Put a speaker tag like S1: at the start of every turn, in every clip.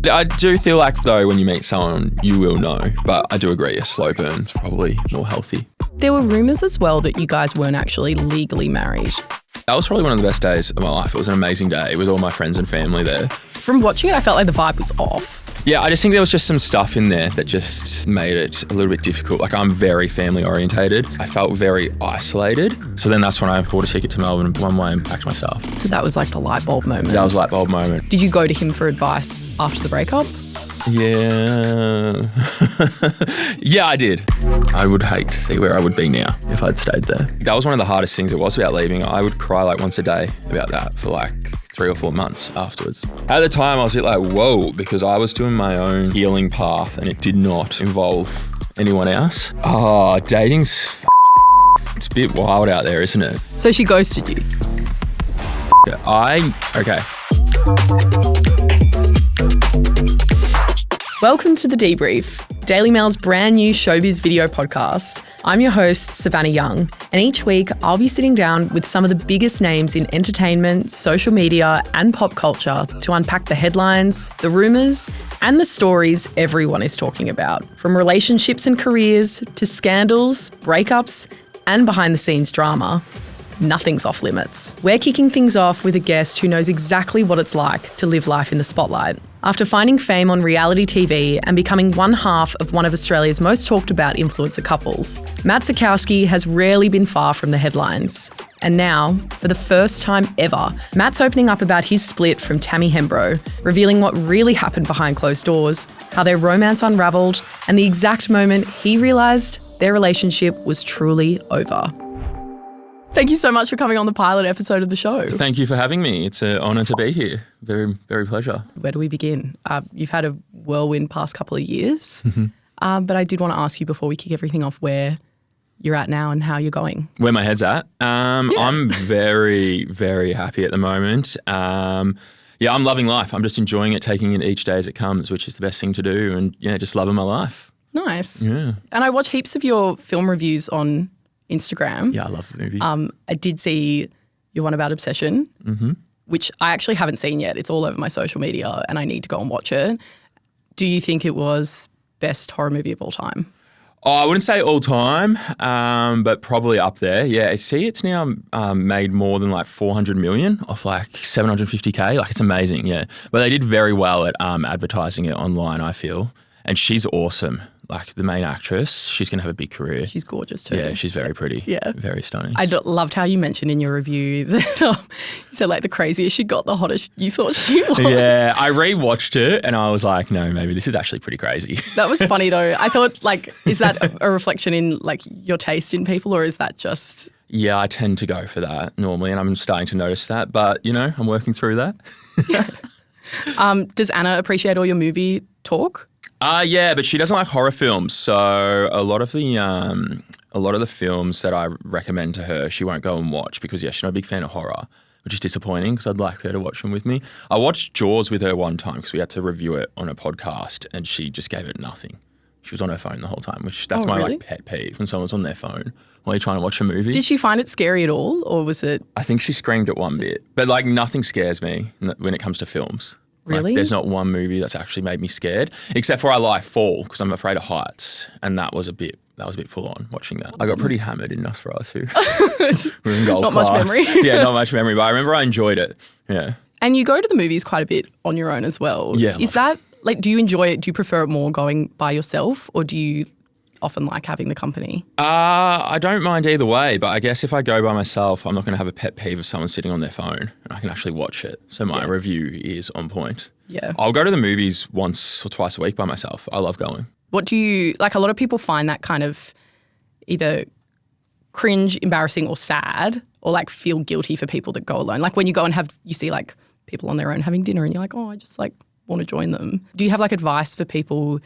S1: I do feel like, though, when you meet someone, you will know. But I do agree, a slow burn's probably more healthy.
S2: There were rumours as well that you guys weren't actually legally married.
S1: That was probably one of the best days of my life. It was an amazing day with all my friends and family there.
S2: From watching it, I felt like the vibe was off.
S1: Yeah, I just think there was just some stuff in there that just made it a little bit difficult. Like, I'm very family orientated. I felt very isolated. So then that's when I bought a ticket to Melbourne one way and packed my stuff.
S2: So that was like the light bulb moment.
S1: That was a light bulb moment.
S2: Did you go to him for advice after the breakup?
S1: Yeah. Yeah, I did. I would hate to see where I would be now if I'd stayed there. That was one of the hardest things it was about leaving. I would cry like once a day about that for like 3 or 4 months afterwards. At the time, I was a bit like, whoa, because I was doing my own healing path and it did not involve anyone else. Oh, dating's it's a bit wild out there, isn't it?
S2: So she ghosted you?
S1: Okay.
S2: Welcome to The Debrief, Daily Mail's brand new showbiz video podcast. I'm your host, Savannah Young, and each week I'll be sitting down with some of the biggest names in entertainment, social media, and pop culture to unpack the headlines, the rumours, and the stories everyone is talking about. From relationships and careers to scandals, breakups, and behind-the-scenes drama. Nothing's off limits. We're kicking things off with a guest who knows exactly what it's like to live life in the spotlight. After finding fame on reality TV and becoming one half of one of Australia's most talked about influencer couples, Matt Zukowski has rarely been far from the headlines. And now, for the first time ever, Matt's opening up about his split from Tammy Hembrow, revealing what really happened behind closed doors, how their romance unravelled, and the exact moment he realised their relationship was truly over. Thank you so much for coming on the pilot episode of the show.
S1: Thank you for having me. It's an honour to be here. Very, very pleasure.
S2: Where do we begin? You've had a whirlwind past couple of years, but I did want to ask you before we kick everything off where you're at now and how you're going.
S1: Where my head's at? I'm very, very happy at the moment. I'm loving life. I'm just enjoying it, taking it each day as it comes, which is the best thing to do, and just loving my life.
S2: Nice.
S1: Yeah.
S2: And I watch heaps of your film reviews on Instagram.
S1: Yeah, I love movies.
S2: I did see your one about Obsession, which I actually haven't seen yet. It's all over my social media and I need to go and watch it. Do you think it was best horror movie of all time?
S1: Oh, I wouldn't say all time, but probably up there. Yeah, see, it's now made more than like 400 million off like 750K. Like, it's amazing, yeah. But they did very well at advertising it online, I feel. And she's awesome. Like, the main actress, she's going to have a big career.
S2: She's gorgeous too.
S1: Yeah, she's very pretty.
S2: Yeah.
S1: Very stunning.
S2: I loved how you mentioned in your review that you said like the craziest she got, the hottest you thought she was.
S1: Yeah, I rewatched it and I was like, no, maybe this is actually pretty crazy.
S2: That was funny though. I thought, like, is that a reflection in like your taste in people, or is that just...
S1: Yeah, I tend to go for that normally, and I'm starting to notice that, but I'm working through that.
S2: Does Anna appreciate all your movie talk?
S1: Yeah, but she doesn't like horror films. So a lot of the films that I recommend to her, she won't go and watch because, she's not a big fan of horror, which is disappointing because I'd like her to watch them with me. I watched Jaws with her one time because we had to review it on a podcast and she just gave it nothing. She was on her phone the whole time, which that's my like pet peeve, when someone's on their phone while you're trying to watch a movie.
S2: Did she find it scary at all, or was it...
S1: I think she screamed at one bit. But like, nothing scares me when it comes to films.
S2: Really?
S1: Like, there's not one movie that's actually made me scared, except for I Lie Fall, because I'm afraid of heights, and that was a bit full on watching that. I got pretty hammered in Nosferatu. We were in gold
S2: not
S1: class.
S2: Much memory.
S1: Yeah, not much memory, but I remember I enjoyed it. Yeah.
S2: And you go to the movies quite a bit on your own as well.
S1: Yeah.
S2: Is that like, do you enjoy it? Do you prefer it more going by yourself, or do you often like having the company?
S1: I don't mind either way, but I guess if I go by myself, I'm not going to have a pet peeve of someone sitting on their phone, and I can actually watch it. So my review is on point.
S2: Yeah.
S1: I'll go to the movies once or twice a week by myself. I love going.
S2: What do you, like, a lot of people find that kind of either cringe, embarrassing or sad, or like feel guilty for people that go alone. Like when you go and you see like people on their own having dinner and you're like, oh, I just like want to join them. Do you have like advice for people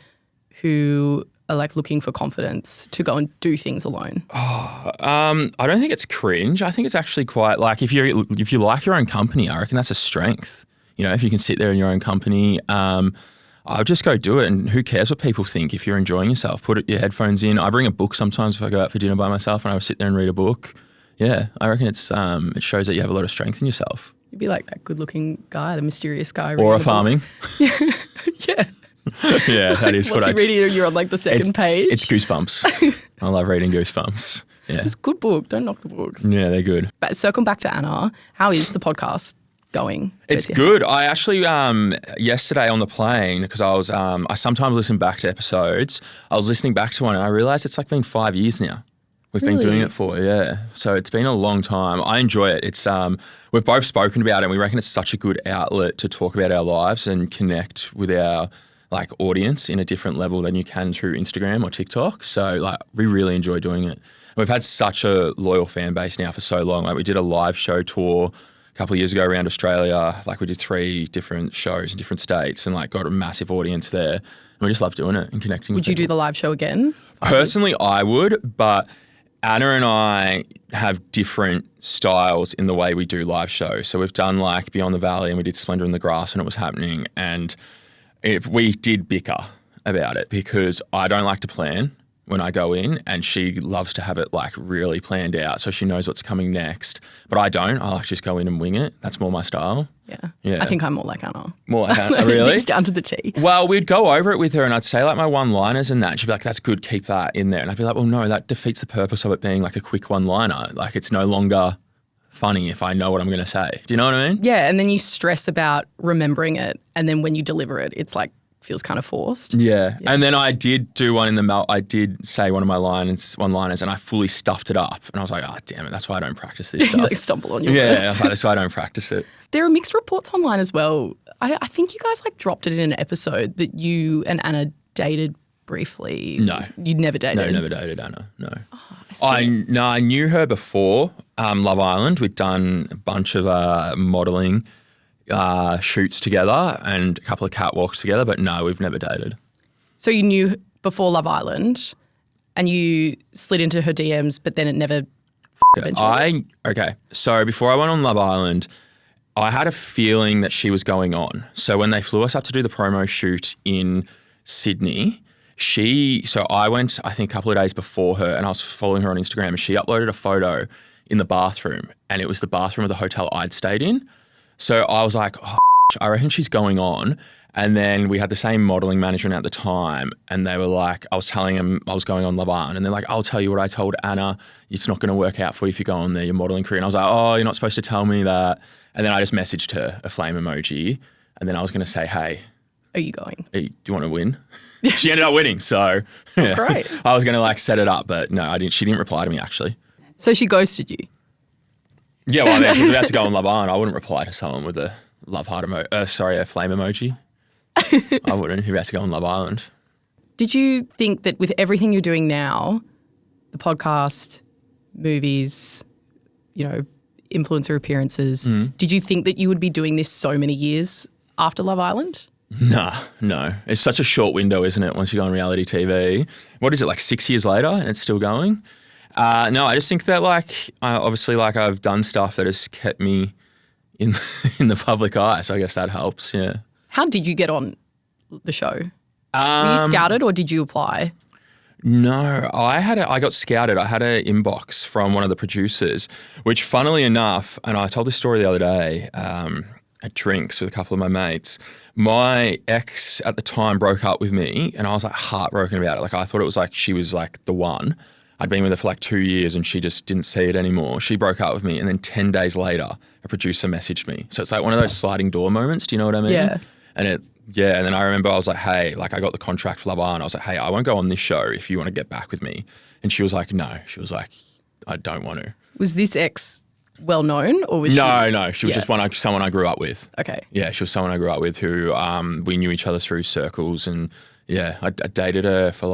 S2: who are like looking for confidence to go and do things alone?
S1: I don't think it's cringe. I think it's actually quite like, if you like your own company, I reckon that's a strength. If you can sit there in your own company, I'll just go do it, and who cares what people think if you're enjoying yourself. Put your headphones in. I bring a book sometimes if I go out for dinner by myself, and I will sit there and read a book. Yeah, I reckon it shows that you have a lot of strength in yourself.
S2: You'd be like that good-looking guy, the mysterious guy.
S1: Or a farming.
S2: Yeah.
S1: Yeah, that is
S2: What's
S1: what
S2: he reading? You're on like the second page.
S1: It's Goosebumps. I love reading Goosebumps. Yeah.
S2: It's a good book. Don't knock the books.
S1: Yeah, they're good.
S2: But circle back to Anna. How is the podcast going?
S1: It's good. I actually yesterday on the plane, because I sometimes listen back to episodes. I was listening back to one and I realised it's like been 5 years now. We've been doing it for, yeah. So it's been a long time. I enjoy it. It's we've both spoken about it and we reckon it's such a good outlet to talk about our lives and connect with our like audience in a different level than you can through Instagram or TikTok. So like we really enjoy doing it. We've had such a loyal fan base now for so long. Like we did a live show tour a couple of years ago around Australia. Like we did 3 different shows in different states and like got a massive audience there. And we just love doing it and connecting with people.
S2: Would you do the live show again?
S1: Personally, I would, but Anna and I have different styles in the way we do live shows. So we've done like Beyond the Valley and we did Splendor in the Grass when it was happening. And if we did bicker about it because I don't like to plan when I go in and she loves to have it like really planned out so she knows what's coming next. But I don't. I like to just go in and wing it. That's more my style.
S2: Yeah. I think I'm more like Anna.
S1: More like Anna, really?
S2: It's down to the T.
S1: Well, we'd go over it with her and I'd say like my one-liners and that. She'd be like, that's good, keep that in there. And I'd be like, well, no, that defeats the purpose of it being like a quick one-liner. Like it's no longer funny if I know what I'm going to say. Do you know what I mean?
S2: Yeah, and then you stress about remembering it and then when you deliver it, it's like feels kind of forced.
S1: Yeah. And then I did do one I did say one of my one-liners and I fully stuffed it up. And I was like, oh, damn it, that's why I don't practice this stuff.
S2: You like stumble on your
S1: words.
S2: words.
S1: Yeah, that's why I don't practice it.
S2: There are mixed reports online as well. I think you guys like dropped it in an episode that you and Anna dated briefly.
S1: No.
S2: You'd never dated?
S1: No, never dated Anna, no.
S2: Oh,
S1: I knew her before Love Island. We'd done a bunch of modelling shoots together and a couple of catwalks together, but no, we've never dated.
S2: So you knew before Love Island and you slid into her DMs, but then it never eventually?
S1: Okay, so before I went on Love Island, I had a feeling that she was going on. So when they flew us up to do the promo shoot in Sydney, so I went, I think, a couple of days before her and I was following her on Instagram and she uploaded a photo in the bathroom and it was the bathroom of the hotel I'd stayed in. So I was like, oh, I reckon she's going on. And then we had the same modelling management at the time and they were like, I was telling them I was going on Love Island and they're like, I'll tell you what I told Anna, it's not going to work out for you if you go on there, your modelling career. And I was like, oh, you're not supposed to tell me that. And then I just messaged her a flame emoji and then I was going to say, hey.
S2: Are you going?
S1: Hey, do you want to win? She ended up winning, so yeah.
S2: Great.
S1: I was going to like set it up, but no, I didn't. She didn't reply to me actually.
S2: So she ghosted you?
S1: Yeah, well, I mean, if we were about to go on Love Island, I wouldn't reply to someone with a a flame emoji. I wouldn't if you're about to go on Love Island.
S2: Did you think that with everything you're doing now, the podcast, movies, influencer appearances, did you think that you would be doing this so many years after Love Island?
S1: No. It's such a short window, isn't it, once you go on reality TV? What is it, like 6 years later and it's still going? No, I just think that obviously I've done stuff that has kept me in the public eye, so I guess that helps, yeah.
S2: How did you get on the show? Were you scouted or did you apply?
S1: No, I got scouted. I had an inbox from one of the producers, which funnily enough, and I told this story the other day at drinks with a couple of my mates, my ex at the time broke up with me and I was like heartbroken about it. Like I thought it was like she was like the one. I'd been with her for like 2 years and she just didn't see it anymore. She broke up with me and then 10 days later, a producer messaged me. So it's like one of those sliding door moments. Do you know what I mean?
S2: Yeah.
S1: And then I remember I was like, hey, I got the contract for Love Island. I was like, hey, I won't go on this show if you want to get back with me. And she was like, no. She was like, I don't want to.
S2: Was this ex well known or was she?
S1: No. She was just someone I grew up with.
S2: Okay.
S1: Yeah, she was someone I grew up with who we knew each other through circles. And yeah, I dated her for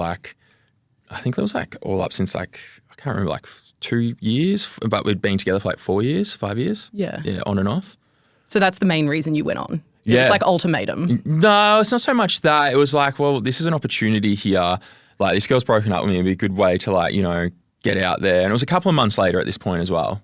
S1: I think that was all up since I can't remember, 2 years, but we'd been together for 4 years, 5 years.
S2: Yeah.
S1: Yeah, on and off.
S2: So that's the main reason you went on? It
S1: Yeah.
S2: was ultimatum?
S1: No, it's not so much that. It was well, this is an opportunity here. This girl's broken up with me. It'd be a good way to get out there. And it was a couple of months later at this point as well.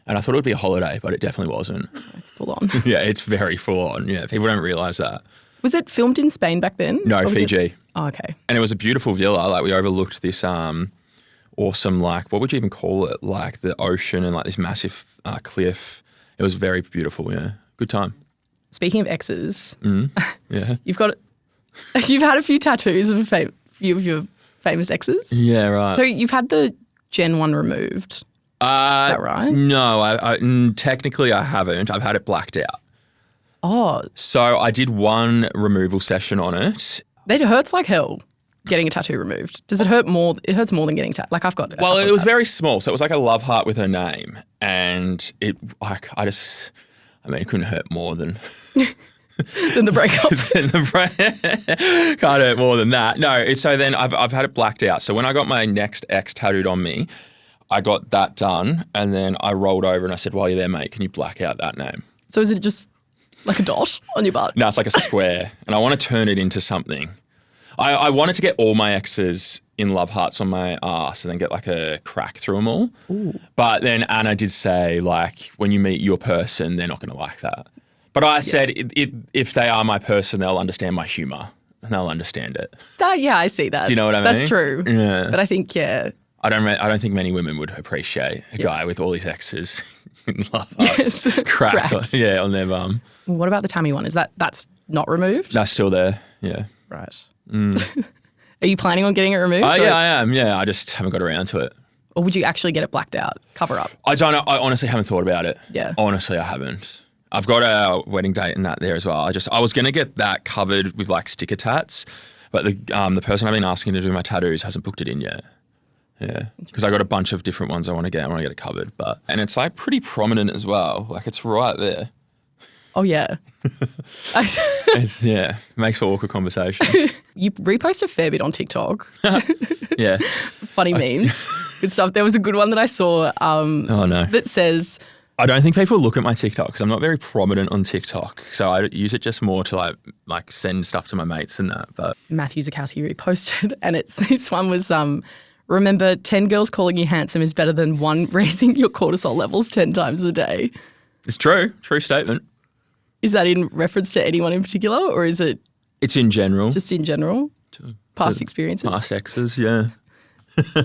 S1: And I thought it would be a holiday, but it definitely wasn't.
S2: It's full on.
S1: Yeah, it's very full on. Yeah, people don't realise that.
S2: Was it filmed in Spain back then?
S1: No, Fiji.
S2: Oh, okay.
S1: And it was a beautiful villa. We overlooked this awesome, what would you even call it? The ocean and this massive cliff. It was very beautiful, yeah. Good time.
S2: Speaking of exes,
S1: Yeah.
S2: you've got You've had a few tattoos of a few of your famous exes.
S1: Yeah, right.
S2: So you've had the Gen 1 removed. Is that right?
S1: No, technically I haven't. I've had it blacked out.
S2: Oh.
S1: So I did one removal session on it.
S2: It hurts like hell getting a tattoo removed. Does it hurt more? It hurts more than getting tattooed. Like I've got.
S1: Well, it was very small, so it was like a love heart with her name, and it like it couldn't hurt more than
S2: than the breakup.
S1: Can't hurt more than that. No, so then I've had it blacked out. So when I got my next ex tattooed on me, I got that done, and then I rolled over and I said, "While you're there, mate, can you black out that name?"
S2: So is it just like a dot on your butt?
S1: No, it's like a square, and I want to turn it into something. I wanted to get all my exes in love hearts on my ass and then get like a crack through them all.
S2: Ooh.
S1: But then Anna did say, like, when you meet your person, they're not going to like that. But I said, if they are my person, they'll understand my humour and they'll understand it.
S2: I see that.
S1: Do you know what I mean?
S2: That's true.
S1: Yeah.
S2: But I think,
S1: I don't think many women would appreciate a guy with all his exes in love hearts cracked. On their bum.
S2: What about the Tammy one? That's not removed?
S1: That's still there, yeah.
S2: Right. Are you planning on getting it removed?
S1: Yeah, I am. Yeah, I just haven't got around to it.
S2: Or would you actually get it blacked out, cover up?
S1: I don't know. I honestly haven't thought about it.
S2: Yeah.
S1: Honestly, I haven't. I've got a wedding date and that there as well. I was going to get that covered with like sticker tats, but the person I've been asking to do my tattoos hasn't booked it in yet. Yeah, because I got a bunch of different ones I want to get. I want to get it covered, and it's like pretty prominent as well. Like it's right there.
S2: Oh yeah.
S1: Makes for awkward conversation.
S2: You repost a fair bit on TikTok.
S1: Yeah.
S2: Funny memes, good stuff. There was a good one that I saw. That says,
S1: I don't think people look at my TikTok because I'm not very prominent on TikTok. So I use it just more to like send stuff to my mates and that. But
S2: Matthew Zukowski reposted, and this one was remember 10 girls calling you handsome is better than one raising your cortisol levels 10 times a day.
S1: It's true statement.
S2: Is that in reference to anyone in particular, or is it?
S1: It's in general.
S2: Just in general? Past experiences?
S1: Past exes, yeah.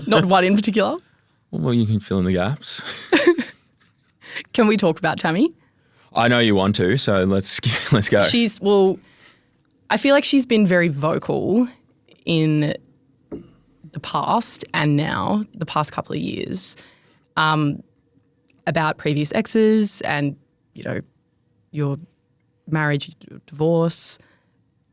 S2: Not one in particular?
S1: Well, you can fill in the gaps.
S2: Can we talk about Tammy?
S1: I know you want to, so let's go.
S2: I feel like she's been very vocal in the past and now, the past couple of years, about previous exes and, your marriage, divorce.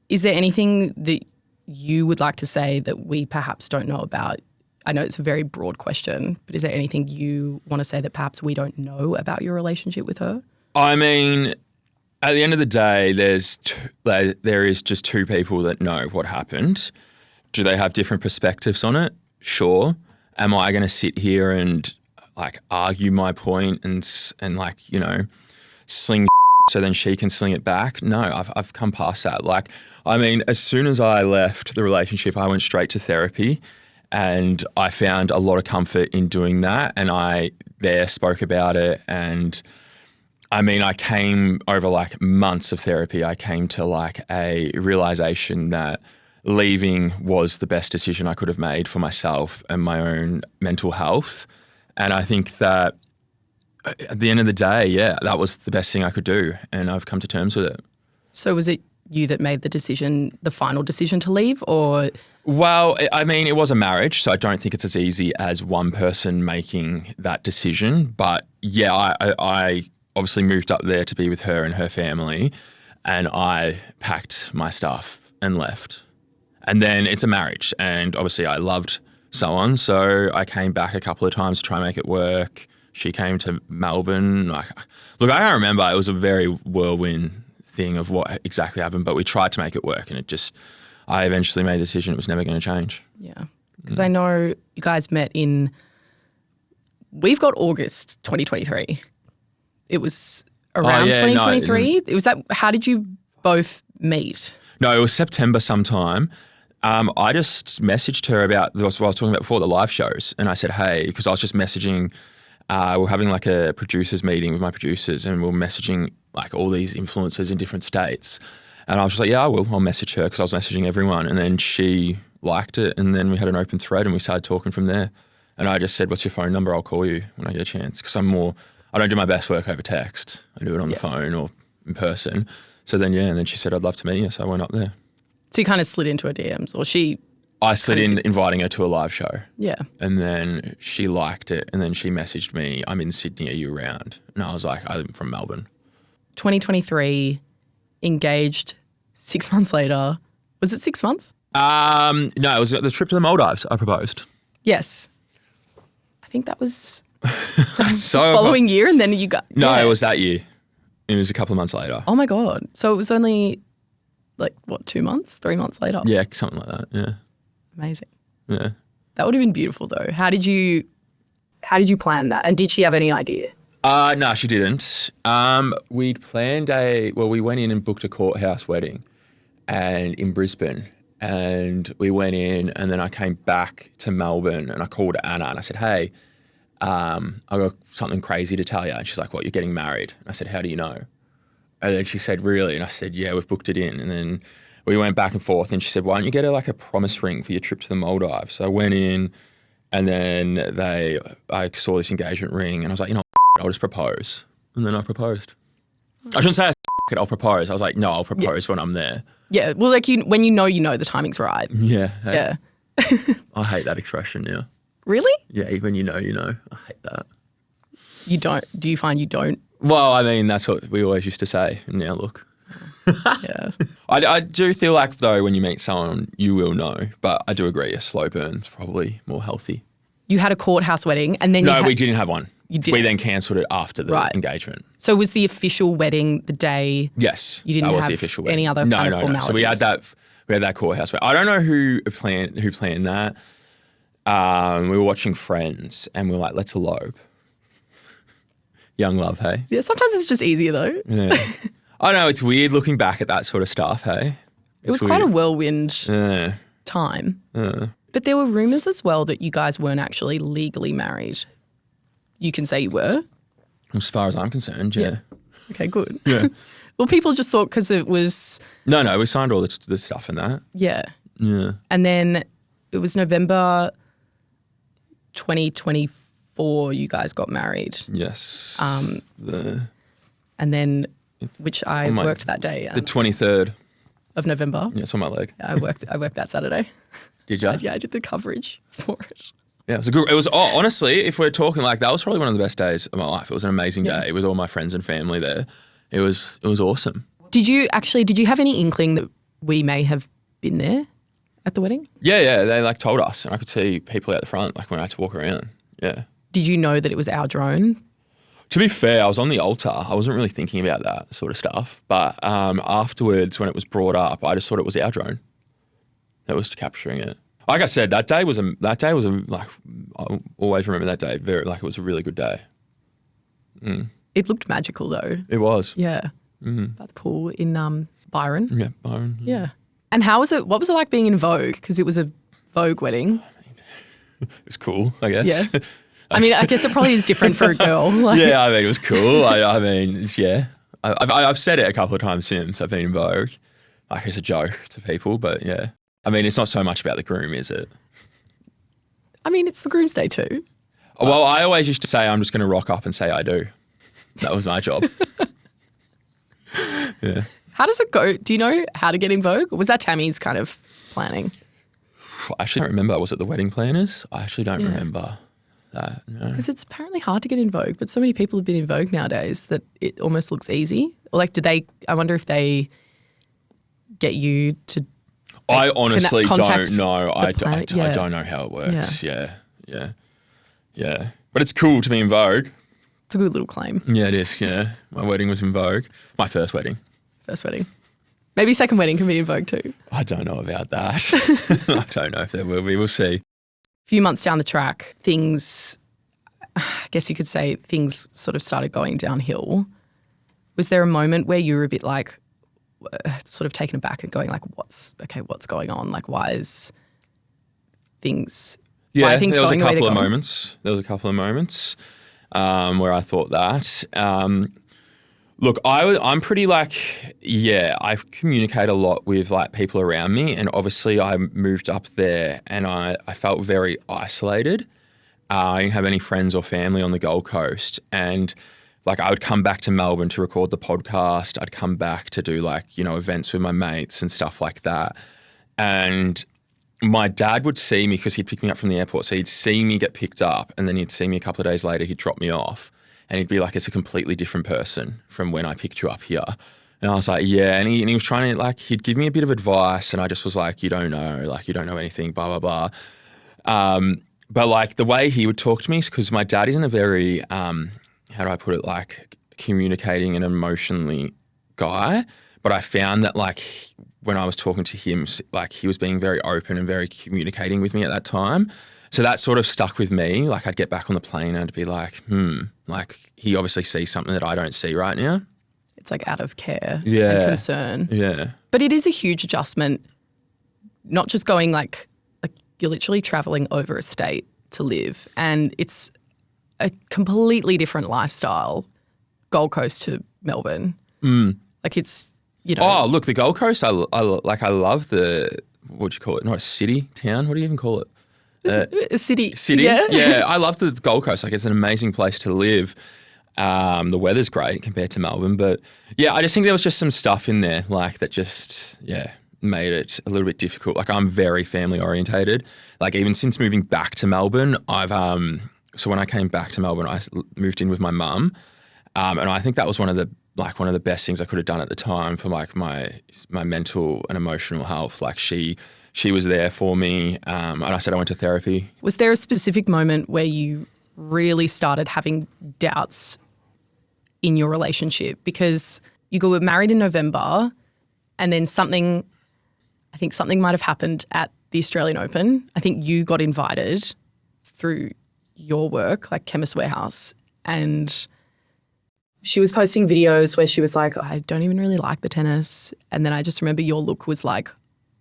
S2: Is there anything that you would like to say that we perhaps don't know about? I know it's a very broad question, but is there anything you want to say that perhaps we don't know about your relationship with her?
S1: I mean, at the end of the day, there is just two people that know what happened. Do they have different perspectives on it? Sure. Am I going to sit here and like argue my point and sling so then she can sling it back? No, I've come past that. Like, I mean, as soon as I left the relationship, I went straight to therapy and I found a lot of comfort in doing that. And I spoke about it. And I mean, I came over like months of therapy. I came to like a realization that leaving was the best decision I could have made for myself and my own mental health. And I think that at the end of the day, that was the best thing I could do, and I've come to terms with it. So
S2: was it you that made the final decision to leave, or?
S1: Well, I mean, it was a marriage, so I don't think it's as easy as one person making that decision. But I obviously moved up there to be with her and her family, and I packed my stuff and left. And then it's a marriage, and obviously I loved someone, so I came back a couple of times to try and make it work. She came to Melbourne. Look, I don't remember. It was a very whirlwind thing of what exactly happened, but we tried to make it work, and I eventually made the decision it was never going to change.
S2: Yeah, because I know you guys met we've got August 2023. It was around 2023. How did you both meet?
S1: No, it was September sometime. I just messaged her about what I was talking about before, the live shows, and I said, hey, because I was just messaging. We're having like a producers meeting with my producers, and we're messaging like all these influencers in different states. And I was just like, yeah, I will. I'll message her, because I was messaging everyone. And then she liked it, and then we had an open thread and we started talking from there. And I just said, what's your phone number? I'll call you when I get a chance, because I don't do my best work over text. I do it on the phone or in person. So then, and then she said, I'd love to meet you. So I went up there.
S2: So you kind of slid into her DMs, or she?
S1: I slid in inviting her to a live show.
S2: Yeah.
S1: And then she liked it. And then she messaged me, I'm in Sydney, are you around? And I was like, I'm from Melbourne.
S2: 2023, engaged 6 months later. Was it 6 months?
S1: No, it was the trip to the Maldives I proposed.
S2: Yes. I think that was
S1: So
S2: the following year, and then you got...
S1: No,
S2: yeah.
S1: it was that year. It was a couple of months later.
S2: Oh my God. So it was only 2 months, 3 months later?
S1: Yeah, something like that, yeah.
S2: Amazing.
S1: Yeah.
S2: That would have been beautiful though. How did you plan that? And did she have any idea?
S1: No, she didn't. We went in and booked a courthouse wedding and in Brisbane. And we went in and then I came back to Melbourne and I called Anna and I said, hey, I got something crazy to tell you. And she's like, what, you're getting married? And I said, how do you know? And then she said, really? And I said, yeah, we've booked it in. And then we went back and forth and she said, why don't you get her like a promise ring for your trip to the Maldives? So I went in and then I saw this engagement ring and I was like, I'll just propose. And then I proposed. I shouldn't say I'll propose. I was like, no, I'll propose when I'm there.
S2: Yeah, well, when you know the timing's right.
S1: Yeah.
S2: Yeah.
S1: I hate that expression now.
S2: Really?
S1: Yeah, when you know. I hate that.
S2: You don't? Do you find you don't?
S1: Well, I mean, that's what we always used to say. And now look.
S2: Yeah.
S1: I do feel like, though, when you meet someone, you will know. But I do agree, a slow burn's probably more healthy.
S2: You had a courthouse wedding and then
S1: we didn't have one.
S2: You didn't?
S1: We then cancelled it after the engagement.
S2: So was the official wedding the day?
S1: Yes,
S2: you didn't
S1: that was
S2: have
S1: the official wedding.
S2: Any other kind of formalities?
S1: So we had that courthouse wedding. I don't know who planned that. We were watching Friends and we were like, let's elope. Young love, hey?
S2: Yeah, sometimes it's just easier though.
S1: Yeah. I know, it's weird looking back at that sort of stuff, hey?
S2: It was quite a whirlwind time.
S1: Yeah.
S2: But there were rumours as well that you guys weren't actually legally married. You can say you were?
S1: As far as I'm concerned, yeah.
S2: Okay, good.
S1: Yeah.
S2: Well, people just thought because it was...
S1: No, we signed all the stuff in that.
S2: Yeah.
S1: Yeah.
S2: And then it was November 2024 you guys got married.
S1: Yes.
S2: And then, which I worked that day.
S1: The 23rd.
S2: Of November.
S1: Yeah, it's on my leg.
S2: I worked that Saturday.
S1: Did you?
S2: Yeah, I did the coverage for it.
S1: Yeah, it was honestly, if we're talking like that was probably one of the best days of my life. It was an amazing day. It was all my friends and family there. It was awesome.
S2: Did you have any inkling that we may have been there at the wedding?
S1: Yeah, they told us and I could see people out the front when I had to walk around. Yeah.
S2: Did you know that it was our drone?
S1: To be fair, I was on the altar. I wasn't really thinking about that sort of stuff. But afterwards, when it was brought up, I just thought it was our drone that was capturing it. Like I said, that day was I always remember that day. It was a really good day. Mm.
S2: It looked magical though.
S1: It was.
S2: Yeah.
S1: Mm-hmm.
S2: At the pool in Byron.
S1: Yeah, Byron.
S2: Yeah. And how was it? What was it like being in Vogue? Because it was a Vogue wedding.
S1: It was cool, I guess.
S2: Yeah. I guess it probably is different for a girl.
S1: Yeah, it was cool. I've said it a couple of times since I've been in Vogue. It's a joke to people, but yeah. It's not so much about the groom, is it?
S2: It's the groom's day too.
S1: Well, I always used to say I'm just going to rock up and say I do. That was my job. Yeah.
S2: How does it go? Do you know how to get in Vogue? Or was that Tammy's kind of planning?
S1: I actually don't remember. Was it the wedding planners? I actually don't remember that. No.
S2: Because it's apparently hard to get in Vogue, but so many people have been in Vogue nowadays that it almost looks easy. Or I wonder if they get you to...
S1: I honestly don't know. I
S2: Yeah.
S1: don't know how it works. Yeah. But it's cool to be in Vogue.
S2: It's a good little claim.
S1: Yeah, it is, yeah. My wedding was in Vogue. My first wedding.
S2: First wedding. Maybe second wedding can be in Vogue too.
S1: I don't know about that. I don't know if there will be. We'll see.
S2: A few months down the track, I guess you could say things sort of started going downhill. Was there a moment where you were a bit sort of taken aback and going what's going on? Why is things...
S1: Yeah,
S2: why are things
S1: there was a
S2: going the way
S1: couple
S2: they're
S1: of
S2: going?
S1: moments. There was a couple of moments where I thought that. Look, I'm pretty I communicate a lot with people around me, and obviously I moved up there and I felt very isolated. I didn't have any friends or family on the Gold Coast, and I would come back to Melbourne to record the podcast. I'd come back to do events with my mates and stuff like that. And my dad would see me because he'd pick me up from the airport. So he'd see me get picked up and then he'd see me a couple of days later, he'd drop me off and he'd be like, it's a completely different person from when I picked you up here. And I was like, yeah. And he was trying to he'd give me a bit of advice and I just was like, you don't know, you don't know anything, blah, blah, blah. But the way he would talk to me, because my dad isn't a very, how do I put it, communicating and emotionally guy. But I found that when I was talking to him, he was being very open and very communicating with me at that time. So that sort of stuck with me. I'd get back on the plane and I'd be he obviously sees something that I don't see right now.
S2: It's out of care and concern.
S1: Yeah.
S2: But it is a huge adjustment, not just going you're literally traveling over a state to live and it's a completely different lifestyle, Gold Coast to Melbourne. It's,
S1: Oh, look, the Gold Coast, I love the, what do you call it? Not a city, town, what do you even call it?
S2: A city.
S1: City?
S2: Yeah.
S1: I love the Gold Coast. It's an amazing place to live. The weather's great compared to Melbourne. But yeah, I just think there was just some stuff in there that just, made it a little bit difficult. I'm very family orientated. Even since moving back to Melbourne, I've, so when I came back to Melbourne, I moved in with my mum. And I think that was one of the best things I could have done at the time for my mental and emotional health. She was there for me. And I said I went to therapy.
S2: Was there a specific moment where you really started having doubts in your relationship? Because you were married in November and then something might have happened at the Australian Open. I think you got invited through your work, Chemist Warehouse, and she was posting videos where she was like, I don't even really like the tennis. And then I just remember your look was like,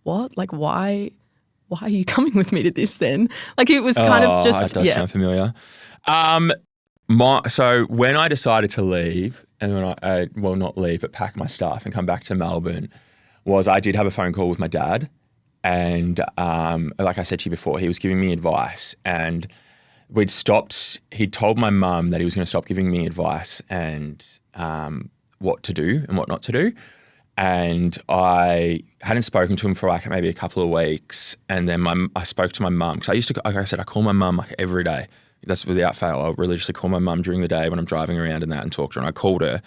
S2: what? Why are you coming with me to this then? It was kind of just,
S1: that does sound familiar. So when I decided to leave, and when not leave, but pack my stuff and come back to Melbourne, I did have a phone call with my dad. And like I said to you before, he was giving me advice and he'd told my mum that he was going to stop giving me advice and what to do and what not to do. And I hadn't spoken to him for maybe a couple of weeks. And then I spoke to my mum because I used to, like I said, I call my mum every day. That's without fail. I'll religiously call my mum during the day when I'm driving around and that and talk to her. And I called her.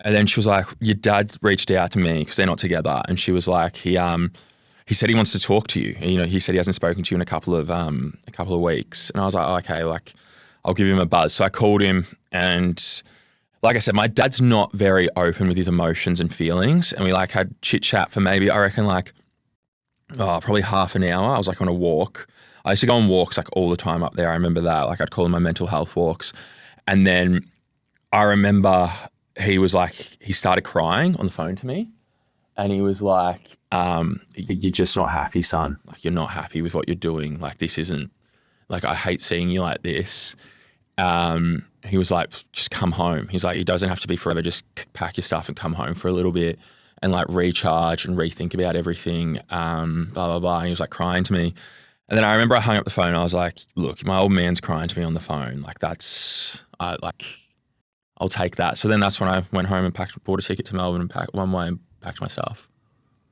S1: And then she was like, your dad reached out to me because they're not together. And she was like, he said he wants to talk to you. And, he said he hasn't spoken to you in a couple of weeks. And I was like, okay, I'll give him a buzz. So I called him and like I said, my dad's not very open with his emotions and feelings. And we had chit chat for maybe, I reckon probably half an hour. I was on a walk. I used to go on walks all the time up there. I remember that. I'd call them my mental health walks. And then I remember he was he started crying on the phone to me. And he was like, you're just not happy, son. You're not happy with what you're doing. This isn't, I hate seeing you like this. He was like, just come home. He's like, it doesn't have to be forever. Just pack your stuff and come home for a little bit and recharge and rethink about everything, blah, blah, blah. And he was crying to me. And then I remember I hung up the phone and I was like, look, my old man's crying to me on the phone. I'll take that. So then that's when I went home and bought a ticket to Melbourne and packed one way and packed my stuff.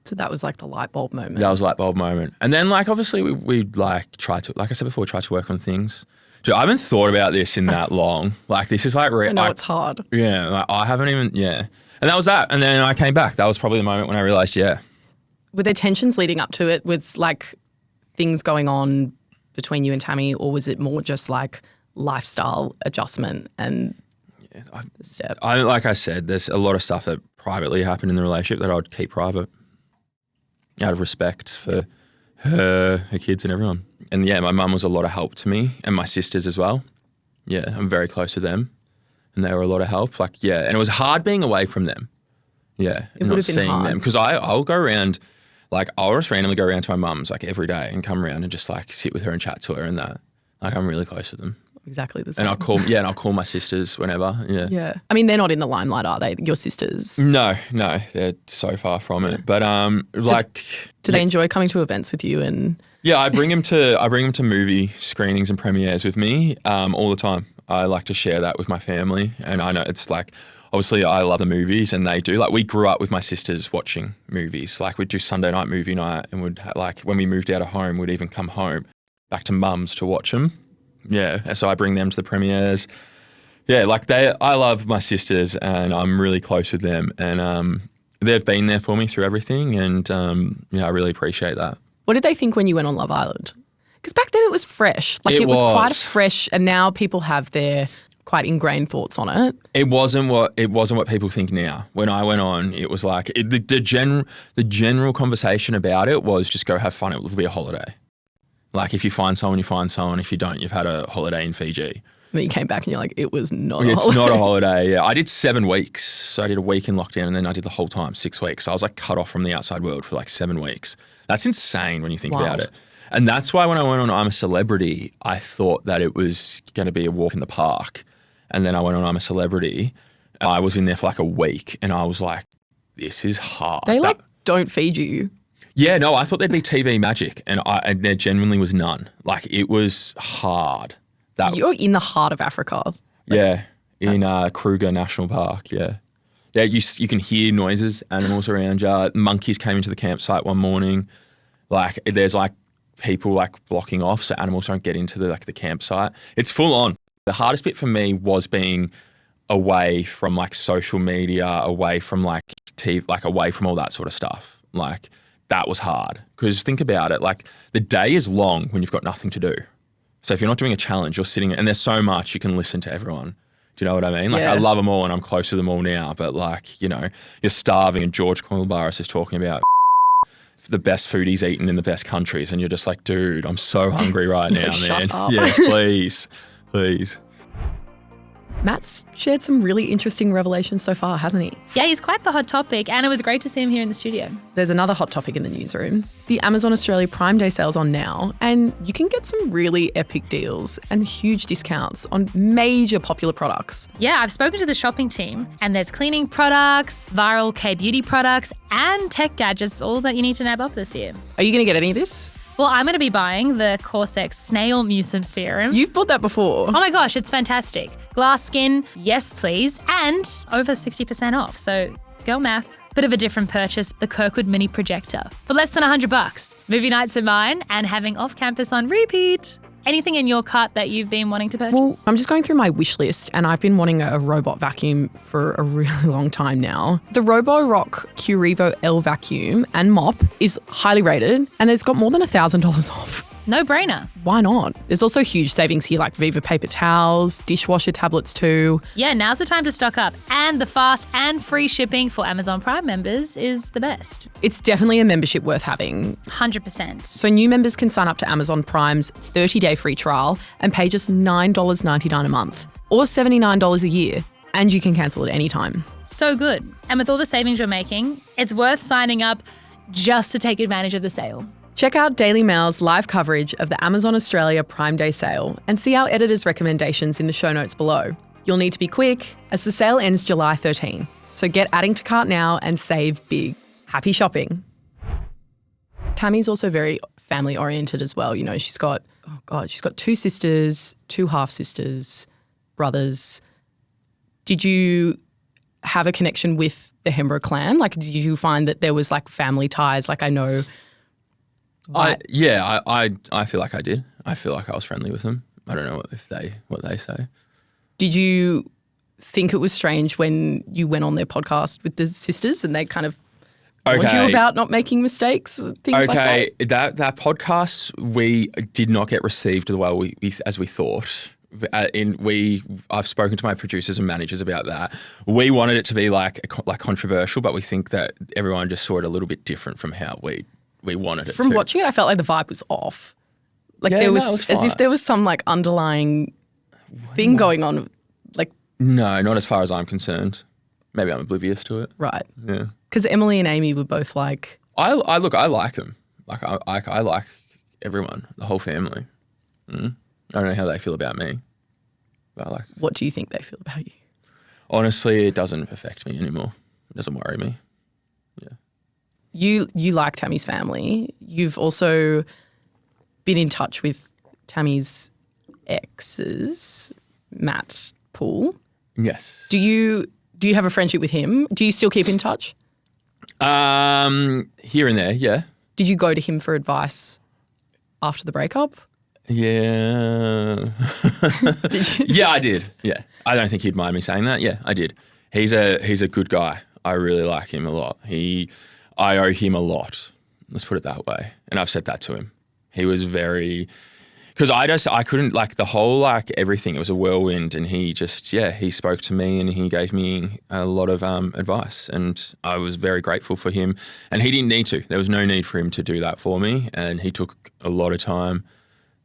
S2: So that was the light bulb moment.
S1: That was a light bulb moment. And then obviously we try to, like I said before, we try to work on things. Dude, I haven't thought about this in that long. This is
S2: I know it's hard.
S1: Yeah. I haven't even, And that was that. And then I came back. That was probably the moment when I realized,
S2: Were there tensions leading up to it with things going on between you and Tammy, or was it more just lifestyle adjustment and the step?
S1: Like I said, there's a lot of stuff that privately happened in the relationship that I'd keep private out of respect for her kids and everyone. And my mum was a lot of help to me and my sisters as well. Yeah, I'm very close with them and they were a lot of help. And it was hard being away from them. Yeah,
S2: it would have been hard.
S1: Them. Because I'll go around, I'll just randomly go around to my mum's every day and come around and just sit with her and chat to her and that. I'm really close with them.
S2: Exactly the same.
S1: And I'll call my sisters whenever. Yeah.
S2: Yeah. I mean, they're not in the limelight, are they? Your sisters?
S1: No, they're so far from it. But
S2: do they enjoy coming to events with you and?
S1: Yeah, I bring them to movie screenings and premieres with me all the time. I like to share that with my family, and I know it's obviously I love the movies and they do. Like we grew up with my sisters watching movies. Like we'd do Sunday night movie night and like when we moved out of home, we'd even come home back to mum's to watch them. Yeah. So I bring them to the premieres. Yeah, like I love my sisters and I'm really close with them and they've been there for me through everything and I really appreciate that.
S2: What did they think when you went on Love Island? Because back then it was fresh. Like it was quite fresh and now people have their quite ingrained thoughts on it.
S1: It wasn't what people think now. When I went on, it was like the general conversation about it was just go have fun. It will be a holiday. Like if you find someone, you find someone. If you don't, you've had a holiday in Fiji.
S2: Then you came back and you're like, it was not a holiday.
S1: It's not a holiday, yeah. I did 7 weeks. So I did a week in lockdown and then I did the whole time, 6 weeks. So I was like cut off from the outside world for like 7 weeks. That's insane when you think about it. And that's why when I went on I'm a Celebrity, I thought that it was going to be a walk in the park. And then I went on I'm a Celebrity. I was in there for like a week and I was like, this is hard.
S2: They don't feed you.
S1: Yeah, no, I thought there'd be TV magic and there genuinely was none. Like it was hard.
S2: You're in the heart of Africa.
S1: Yeah, in Kruger National Park, yeah. Yeah, you can hear noises, animals around you. Monkeys came into the campsite one morning. Like there's like people like blocking off so animals don't get into the campsite. It's full on. The hardest bit for me was being away from like social media, away from like TV, like away from all that sort of stuff. Like that was hard because think about it, like the day is long when you've got nothing to do. So if you're not doing a challenge, you're sitting and there's so much you can listen to everyone. Do you know what I mean? Like I love them all and I'm close to them all now, but like, you know, you're starving and George Cornwallis is talking about the best food he's eaten in the best countries and you're just like, dude, I'm so hungry right now, man.
S2: Shut up.
S1: Yeah, please.
S2: Matt's shared some really interesting revelations so far, hasn't he?
S3: Yeah, he's quite the hot topic and it was great to see him here in the studio.
S2: There's another hot topic in the newsroom. The Amazon Australia Prime Day sale's on now and you can get some really epic deals and huge discounts on major popular products.
S3: Yeah, I've spoken to the shopping team and there's cleaning products, viral K-beauty products and tech gadgets, all that you need to nab up this year.
S2: Are you going to get any of this?
S3: Well, I'm going to be buying the Corsex Snail Mucin Serum.
S2: You've bought that before.
S3: Oh my gosh, it's fantastic. Glass skin, yes please, and over 60% off. So, girl math. Bit of a different purchase, the Kirkwood Mini Projector. For less than $100. Movie nights are mine and having off campus on repeat. Anything in your cart that you've been wanting to purchase?
S2: Well, I'm just going through my wish list and I've been wanting a robot vacuum for a really long time now. The Roborock Curivo L vacuum and mop is highly rated and it's got more than $1,000 off.
S3: No brainer.
S2: Why not? There's also huge savings here like Viva paper towels, dishwasher tablets too.
S3: Yeah, now's the time to stock up. And the fast and free shipping for Amazon Prime members is the best.
S2: It's definitely a membership worth having.
S3: 100%.
S2: So new members can sign up to Amazon Prime's 30-day free trial and pay just $9.99 a month or $79 a year. And you can cancel at any time.
S3: So good. And with all the savings you're making, it's worth signing up just to take advantage of the sale.
S2: Check out Daily Mail's live coverage of the Amazon Australia Prime Day sale and see our editor's recommendations in the show notes below. You'll need to be quick as the sale ends July 13. So get adding to cart now and save big. Happy shopping. Tammy's also very family oriented as well. You know, she's got 2 sisters, 2 half-sisters, brothers. Did you have a connection with the Hembrow clan? Like, did you find that there was like family ties? Like I know...
S1: I feel like I did. I feel like I was friendly with them. I don't know what they say.
S2: Did you think it was strange when you went on their podcast with the sisters and they kind of warned you about not making mistakes, things like that?
S1: Okay, that podcast we did not get received as well as we thought. I've spoken to my producers and managers about that. We wanted it to be like controversial, but we think that everyone just saw it a little bit different from how we wanted it
S2: From
S1: to.
S2: watching it, I felt like the vibe was off. Like there was as if there was some like underlying thing going on. Like
S1: no, not as far as I'm concerned. Maybe I'm oblivious to it.
S2: Right.
S1: Yeah.
S2: Because Emily and Amy were both like...
S1: I like them. Like I like everyone, the whole family. I don't know how they feel about me. But
S2: what do you think they feel about you?
S1: Honestly, it doesn't affect me anymore. It doesn't worry me. Yeah.
S2: You like Tammy's family. You've also been in touch with Tammy's exes, Matt Poole.
S1: Yes.
S2: Do you Do you have a friendship with him? Do you still keep in touch?
S1: Here and there, yeah.
S2: Did you go to him for advice after the breakup?
S1: Yeah.
S2: Did you?
S1: Yeah, I did. Yeah. I don't think he'd mind me saying that. Yeah, I did. He's a good guy. I really like him a lot. I owe him a lot. Let's put it that way. And I've said that to him. He was very, because I couldn't, like, the whole, like, everything, it was a whirlwind, and he spoke to me and he gave me a lot of advice, and I was very grateful for him, and he didn't need to. There was no need for him to do that for me, and he took a lot of time,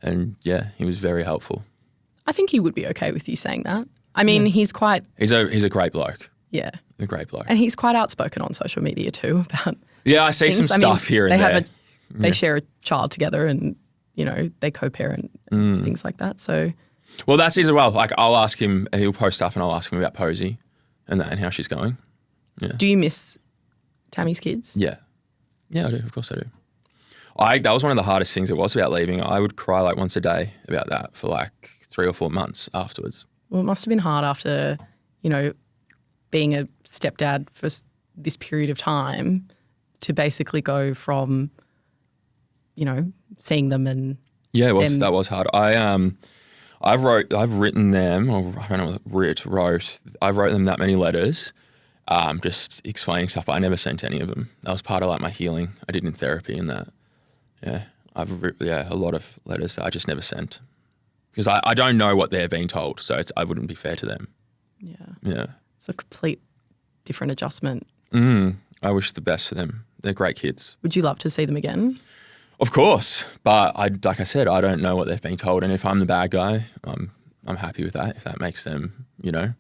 S1: and yeah, he was very helpful.
S2: I think he would be okay with you saying that. I mean, he's quite...
S1: He's a great bloke.
S2: Yeah.
S1: A great bloke.
S2: And he's quite outspoken on social media too about
S1: Yeah, I see some stuff here and there.
S2: They share a child together, and, you know, they co-parent and things like that. So,
S1: well, that's it as well. Like, I'll ask him, he'll post stuff, and I'll ask him about Posey and that and how she's going. Yeah.
S2: do you miss Tammy's kids?
S1: Yeah. Yeah, I do. Of course I do. That was one of the hardest things it was about leaving. I would cry like once a day about that for like 3 or 4 months afterwards.
S2: Well, it must have been hard after, you know, being a stepdad for this period of time to basically go from, you know, seeing them and
S1: yeah, that was hard. I've written them, or I don't know what wrote. I've wrote them that many letters, just explaining stuff. But I never sent any of them. That was part of like my healing I did in therapy and that. Yeah, I've written a lot of letters that I just never sent because I don't know what they're being told, so I wouldn't be fair to them. Yeah. Yeah.
S2: It's a complete different adjustment.
S1: I wish the best for them. They're great kids.
S2: Would you love to see them again?
S1: Of course, but like I said, I don't know what they're being told, and if I'm the bad guy, I'm happy with that. If that makes them, you know,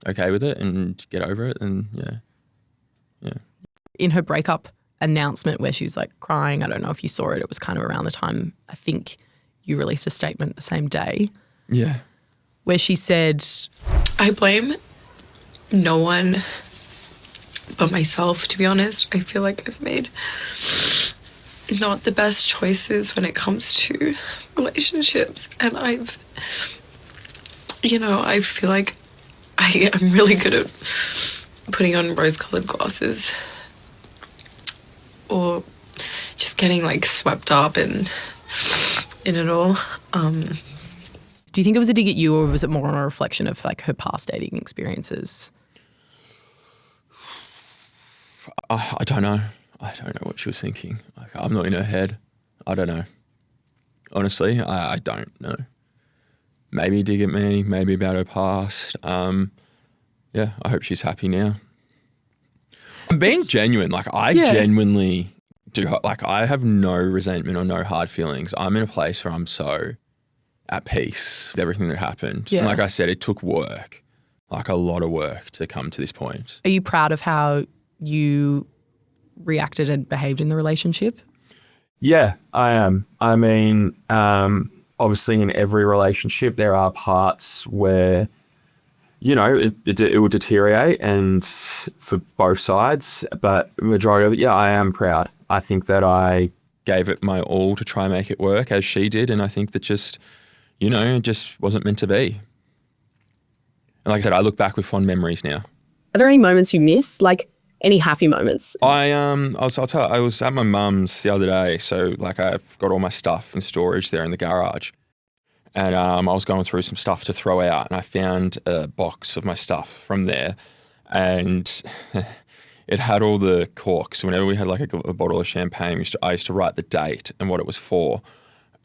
S1: okay with it and get over it, then yeah.
S2: In her breakup announcement where she was like crying, I don't know if you saw it, it was kind of around the time I think you released a statement the same day.
S1: Yeah.
S2: Where she said,
S4: I blame no one but myself, to be honest. I feel like I've made not the best choices when it comes to relationships. And I feel like I am really good at putting on rose-colored glasses or just getting like swept up in it all.
S2: do you think it was a dig at you, or was it more on a reflection of like her past dating experiences?
S1: I don't know. I don't know what she was thinking. Like, I'm not in her head. I don't know. Honestly, I don't know. Maybe dig at me, maybe about her past. Yeah, I hope she's happy now. I'm being genuine. Like, I genuinely do. Like, I have no resentment or no hard feelings. I'm in a place where I'm so at peace with everything that happened.
S2: Yeah.
S1: And like I said, it took work, like a lot of work to come to this point.
S2: Are you proud of how you reacted and behaved in the relationship?
S5: Yeah, I am. I mean, obviously in every relationship there are parts where, you know, it will deteriorate, and for both sides, but the majority of it, yeah, I am proud. I think that I
S1: Gave it my all to try and make it work as she did, and I think that just, you know, it just wasn't meant to be. And like I said, I look back with fond memories now.
S6: Are there any moments you miss, like any happy moments?
S1: I'll tell you, I was at my mum's the other day, so like I've got all my stuff in storage there in the garage, and I was going through some stuff to throw out, and I found a box of my stuff from there, and it had all the corks. Whenever we had like a bottle of champagne, I used to write the date and what it was for,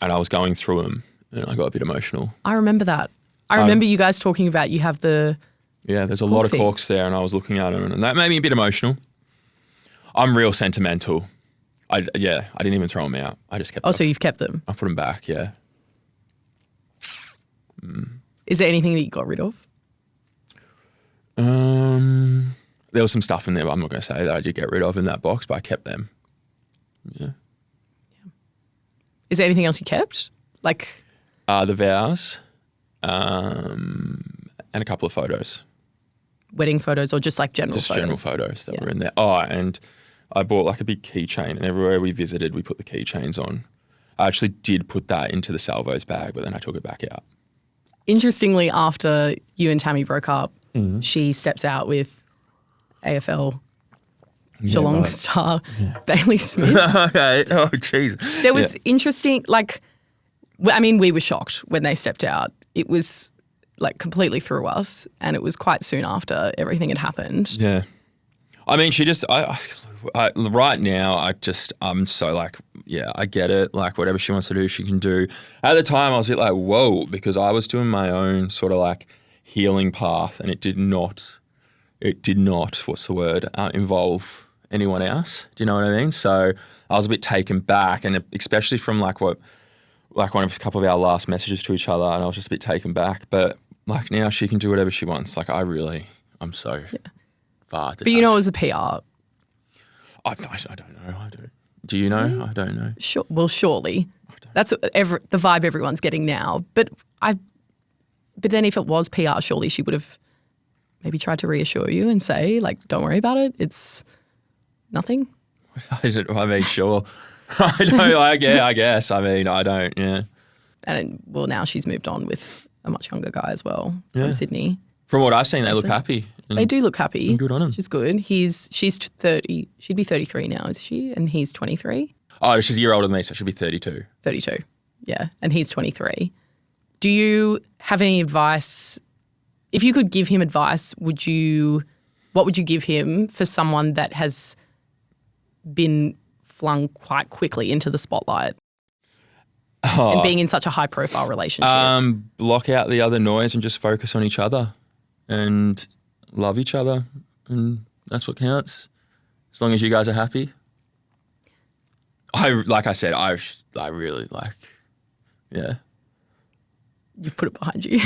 S1: and I was going through them, and I got a bit emotional.
S2: I remember that. I remember you guys talking about you have the...
S1: Yeah, there's a lot of corks there, and I was looking at them, and that made me a bit emotional. I'm real sentimental. I didn't even throw them out. I just kept them.
S2: Oh, so you've kept them?
S1: I put them back, yeah.
S2: Is there anything that you got rid of?
S1: There was some stuff in there, but I'm not going to say that I did get rid of in that box, but I kept them. Yeah.
S2: Is there anything else you kept? Like...
S1: The vows, and a couple of photos.
S2: Wedding photos or just like general photos?
S1: Just general photos that were in there. Oh, and I bought like a big keychain, and everywhere we visited, we put the keychains on. I actually did put that into the salvos bag, but then I took it back out.
S2: Interestingly, after you and Tammy broke up, she steps out with AFL Geelong star Bailey Smith.
S1: Okay. Oh, jeez.
S2: There was interesting, we were shocked when they stepped out. It was completely threw us, and it was quite soon after everything had happened.
S1: Yeah. I mean, she just, right now, I'm so I get it. Whatever she wants to do, she can do. At the time, I was a bit whoa, because I was doing my own sort of healing path, and it did not, what's the word, involve anyone else. Do you know what I mean? So I was a bit taken back, and especially from one of a couple of our last messages to each other, and I was just a bit taken back. But now she can do whatever she wants. I'm so far.
S2: But you know, it was a PR.
S1: I don't know. I don't. Do you know? I don't know.
S2: Sure. Well, surely that's the vibe everyone's getting now. But then if it was PR, surely she would have maybe tried to reassure you and say, don't worry about it. It's nothing.
S1: I mean, sure. I know. I guess. I mean, I don't. Yeah.
S2: And now she's moved on with a much younger guy as well from Sydney.
S1: From what I've seen, they look happy.
S2: They do look happy.
S1: Good on them.
S2: Which is good. She's 30. She'd be 33 now, is she? And he's 23.
S1: Oh, she's a year older than me, so she'll be 32.
S2: 32. Yeah. And he's 23. Do you have any advice? If you could give him advice, what would you give him for someone that has been flung quite quickly into the spotlight and being in such a high-profile relationship?
S1: Block out the other noise and just focus on each other and love each other, and that's what counts. As long as you guys are happy. I really yeah.
S2: You've put it behind you.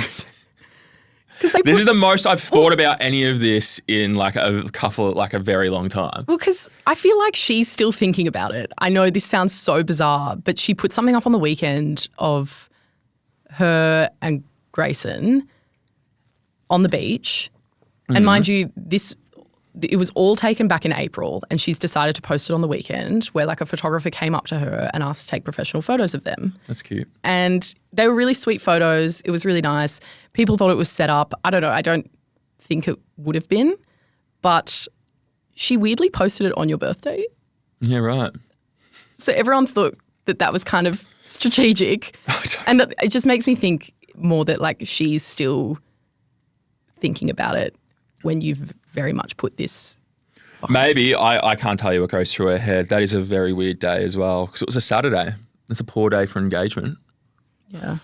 S1: This is the most I've thought about any of this in a very long time.
S2: Well, because I feel like she's still thinking about it. I know this sounds so bizarre, but she put something up on the weekend of her and Grayson on the beach. And mind you, it was all taken back in April, and she's decided to post it on the weekend where a photographer came up to her and asked to take professional photos of them.
S1: That's cute.
S2: And they were really sweet photos. It was really nice. People thought it was set up. I don't know. I don't think it would have been. But she weirdly posted it on your birthday.
S1: Yeah, right.
S2: So everyone thought that was kind of strategic. And it just makes me think more that she's still thinking about it when you've very much put this behind.
S1: Maybe. I can't tell you what goes through her head. That is a very weird day as well, because it was a Saturday. It's a poor day for engagement.
S2: Yeah.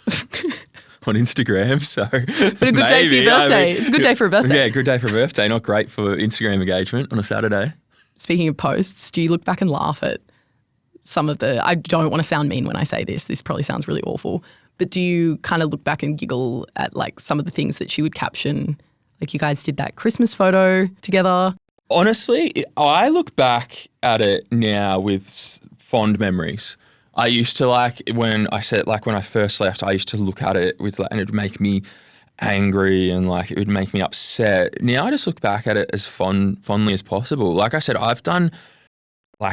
S1: On Instagram, so.
S2: But a good day for your birthday. It's a good day for a birthday.
S1: Yeah, good day for a birthday. Not great for Instagram engagement on a Saturday.
S2: Speaking of posts, do you look back and laugh at some of I don't want to sound mean when I say this. This probably sounds really awful. But do you kind of look back and giggle at some of the things that she would caption? You guys did that Christmas photo together.
S1: Honestly, I look back at it now with fond memories. I used to when I first left, I used to look at it with and it would make me angry and it would make me upset. Now I just look back at it as fondly as possible. Like I said, I've done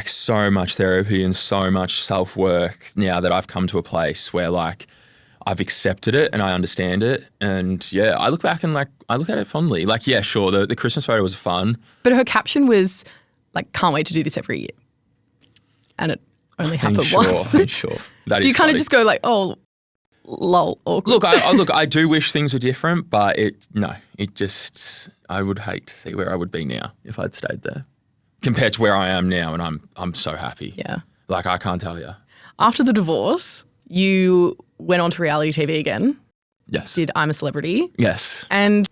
S1: so much therapy and so much self-work now that I've come to a place where I've accepted it and I understand it. And yeah, I look back and I look at it fondly. Yeah, sure, the Christmas photo was fun.
S2: But her caption was can't wait to do this every year. And it only happened once.
S1: Sure.
S2: Do you kind of just go oh, lol, awkward?
S1: Look, I do wish things were different, but I would hate to see where I would be now if I'd stayed there compared to where I am now. And I'm so happy.
S2: Yeah.
S1: I can't tell you.
S2: After the divorce, you went on to reality TV again.
S1: Yes.
S2: Did I'm a Celebrity.
S1: Yes.
S2: And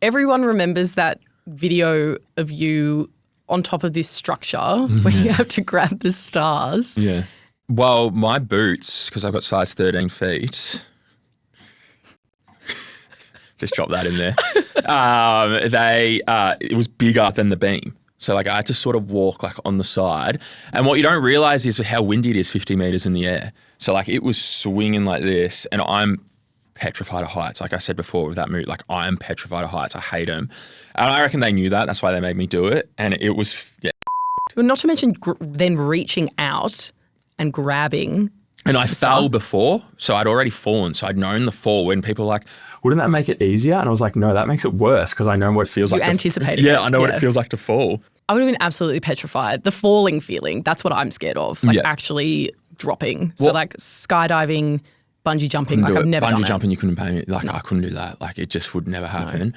S2: everyone remembers that video of you on top of this structure where you have to grab the stars.
S1: Yeah. Well, my boots, because I've got size 13 feet. Just drop that in there. It was bigger than the beam. So I had to sort of walk on the side. And what you don't realize is how windy it is 50 meters in the air. So it was swinging like this, and I'm petrified of heights. Like I said before with that movie, I am petrified of heights. I hate them. And I reckon they knew that. That's why they made me do it. And it was, yeah.
S2: Well, not to mention then reaching out and grabbing
S1: And I fell before, so I'd already fallen. So I'd known the fall when people were like, wouldn't that make it easier? And I was like, no, that makes it worse because I know what it feels like.
S2: You anticipated
S1: Yeah,
S2: it.
S1: I know what it feels like to fall.
S2: I would have been absolutely petrified. The falling feeling, that's what I'm scared of. Like actually dropping. So like skydiving, bungee jumping, like I've never done it.
S1: Bungee jumping, you couldn't pay me. Like I couldn't do that. Like it just would never happen.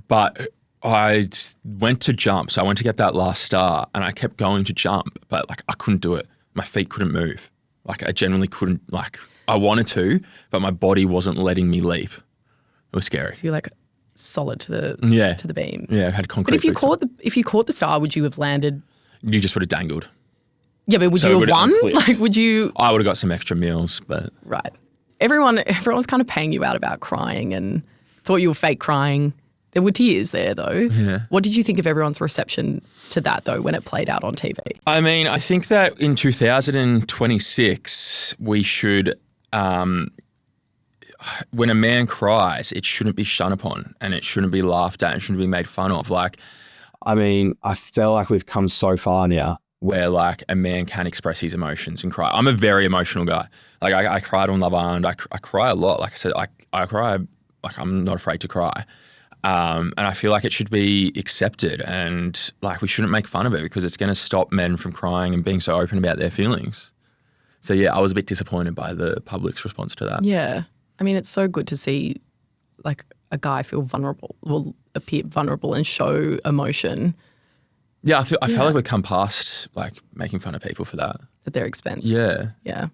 S1: But I went to jump. So I went to get that last star and I kept going to jump, but like I couldn't do it. My feet couldn't move. Like I genuinely couldn't, like I wanted to, but my body wasn't letting me leap. It was scary.
S2: You're like solid to the beam.
S1: Yeah, I had concrete.
S2: But if you caught the star, would you have landed?
S1: You just would have dangled.
S2: Yeah, but would you have won? Like, would you?
S1: I would have got some extra meals, but
S2: right. Everyone was kind of paying you out about crying and thought you were fake crying. There were tears there, though.
S1: Yeah.
S2: What did you think of everyone's reception to that, though, when it played out on TV?
S1: I mean, I think that in 2026, we should, when a man cries, it shouldn't be shunned upon and it shouldn't be laughed at and shouldn't be made fun of. Like,
S5: I mean, I feel like we've come so far now.
S1: Where like a man can express his emotions and cry. I'm a very emotional guy. Like I cried on Love Island. I cry a lot. Like I said, I cry, like I'm not afraid to cry. And I feel like it should be accepted and like we shouldn't make fun of it because it's going to stop men from crying and being so open about their feelings. So yeah, I was a bit disappointed by the public's response to that.
S2: Yeah. I mean, it's so good to see like a guy feel vulnerable, will appear vulnerable and show emotion.
S1: Yeah, I feel like we've come past like making fun of people for that.
S2: At their expense.
S1: Yeah.
S2: Yeah.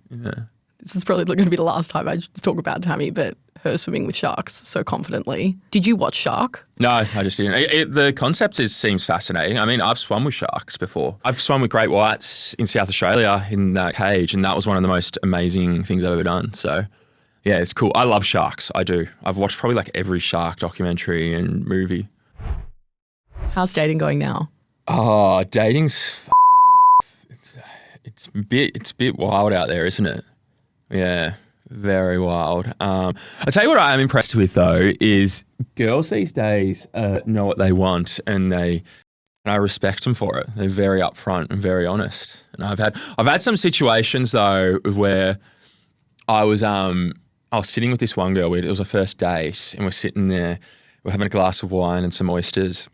S2: This is probably going to be the last time I talk about Tammy, but her swimming with sharks so confidently. Did you watch Shark?
S1: No, I just didn't. The concept seems fascinating. I mean, I've swum with sharks before. I've swum with great whites in South Australia in that cage, and that was one of the most amazing things I've ever done. So, yeah, it's cool. I love sharks. I do. I've watched probably like every shark documentary and movie.
S2: How's dating going now?
S1: Oh, dating's it's a bit wild out there, isn't it? Yeah, very wild. I'll tell you what I am impressed with though is girls these days know what they want and I respect them for it. They're very upfront and very honest. And I've had some situations though where I was sitting with this one girl. It was our first date, and we're sitting there, we're having a glass of wine and some oysters.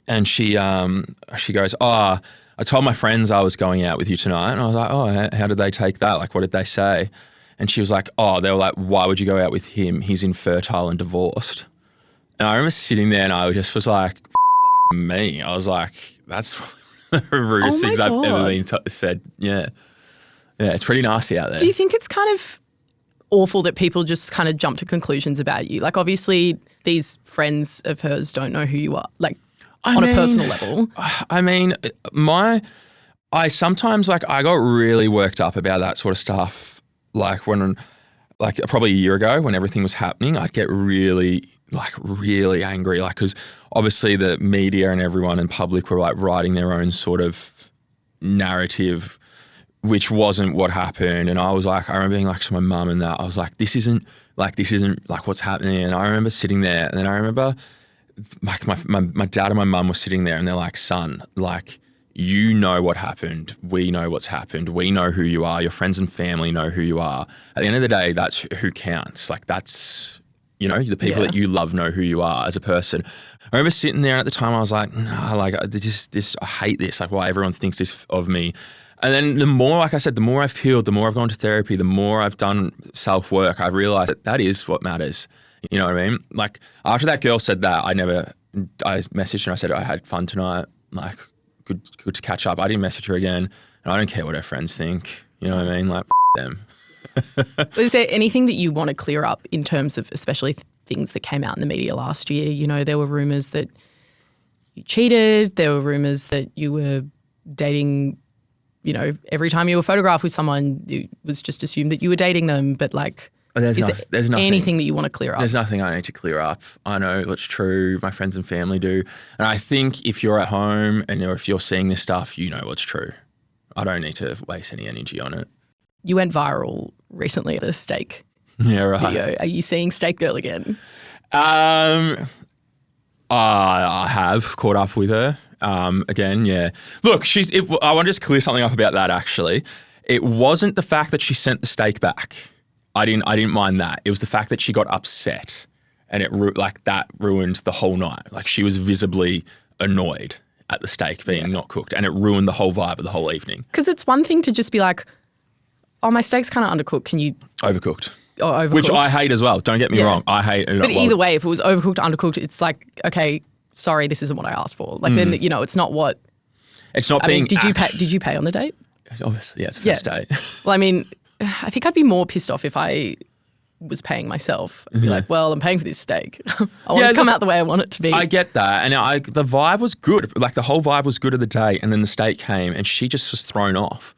S1: And she goes, oh, I told my friends I was going out with you tonight. And I was like, oh, how did they take that? Like, what did they say? And she was like, oh, they were like, why would you go out with him? He's infertile and divorced. And I remember sitting there and I just was like, me. I was like, that's the rudest things I've ever been said. Yeah. Yeah, it's pretty nasty out there.
S2: Do you think it's kind of awful that people just kind of jump to conclusions about you? Like, obviously, these friends of hers don't know who you are. Like, on a personal level.
S1: I mean, I sometimes like I got really worked up about that sort of stuff. Like probably a year ago when everything was happening, I'd get really angry. Like, because obviously the media and everyone in public were like writing their own sort of narrative, which wasn't what happened. And I was like, I remember being like to my mum and that, I was like, this isn't like what's happening. And I remember sitting there and then I remember like my dad and my mum were sitting there and they're like, son, like, you know what happened. We know what's happened. We know who you are. Your friends and family know who you are. At the end of the day, that's who counts. Like that's, you know, the people that you love know who you are as a person. I remember sitting there at the time, I was like, nah, like this, I hate this. Like why everyone thinks this of me. And then the more, like I said, the more I've healed, the more I've gone to therapy, the more I've done self-work, I've realized that is what matters. You know what I mean? Like after that girl said that, I messaged her and I said, I had fun tonight. Like good to catch up. I didn't message her again. And I don't care what her friends think. You know what I mean? Like them.
S2: Is there anything that you want to clear up in terms of especially things that came out in the media last year? You know, there were rumours that you cheated. There were rumours that you were dating, you know, every time you were photographed with someone, it was just assumed that you were dating them. But like,
S1: there's nothing,
S2: anything that you want to clear up?
S1: There's nothing I need to clear up. I know it's true. My friends and family do. And I think if you're at home and if you're seeing this stuff, you know what's true. I don't need to waste any energy on it.
S2: You went viral recently at a steak video. Are you seeing Steak Girl again?
S1: I have caught up with her again, yeah. Look, I want to just clear something up about that actually. It wasn't the fact that she sent the steak back. I didn't mind that. It was the fact that she got upset, and that ruined the whole night. Like, she was visibly annoyed at the steak being not cooked, and it ruined the whole vibe of the whole evening.
S2: Because it's one thing to just be like, oh, my steak's kind of undercooked. Can you...
S1: Overcooked.
S2: Or overcooked.
S1: Which I hate as well. Don't get me wrong. I hate it.
S2: But either way, if it was overcooked or undercooked, it's like, okay, sorry, this isn't what I asked for. Like then, it's not what...
S1: It's not
S2: being... Did you pay on the date?
S1: Obviously, yeah, it's a first date.
S2: Well, I mean, I think I'd be more pissed off if I was paying myself. I'd be like, well, I'm paying for this steak. I want it to come out the way I want it to be.
S1: I get that. And the vibe was good. Like, the whole vibe was good of the day. And then the steak came and she just was thrown off.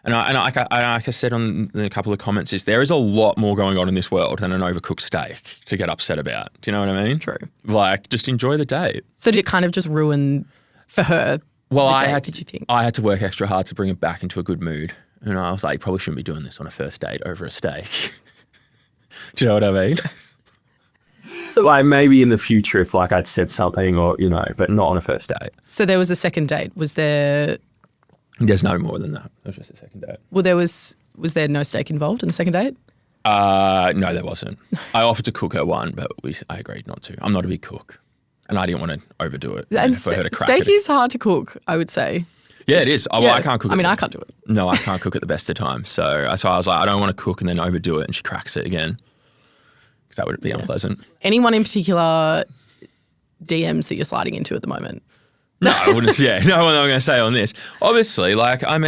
S1: And like I said on a couple of comments, there is a lot more going on in this world than an overcooked steak to get upset about. Do you know what I mean?
S2: True.
S1: Like, just enjoy the date.
S2: So did it kind of just ruin for her did you think?
S1: I had to work extra hard to bring her back into a good mood. And I was like, you probably shouldn't be doing this on a first date over a steak. Do you know what I mean?
S5: So like maybe in the future if like I'd said something or, but not on a first date.
S2: So there was a second date. Was there...
S1: There's no more than that. It was just a second date.
S2: Well, was there no steak involved in the second date?
S1: No, there wasn't. I offered to cook her one, but I agreed not to. I'm not a big cook. And I didn't want to overdo it.
S2: And steak is hard to cook, I would say.
S1: Yeah, it is. Well, I can't cook it.
S2: I mean, I can't do it.
S1: No, I can't cook at the best of times. So I was like, I don't want to cook and then overdo it and she cracks it again. Because that would be unpleasant.
S2: Anyone in particular DMs that you're sliding into at the moment?
S1: No, I wouldn't. No one I'm going to say on this. Obviously, I'm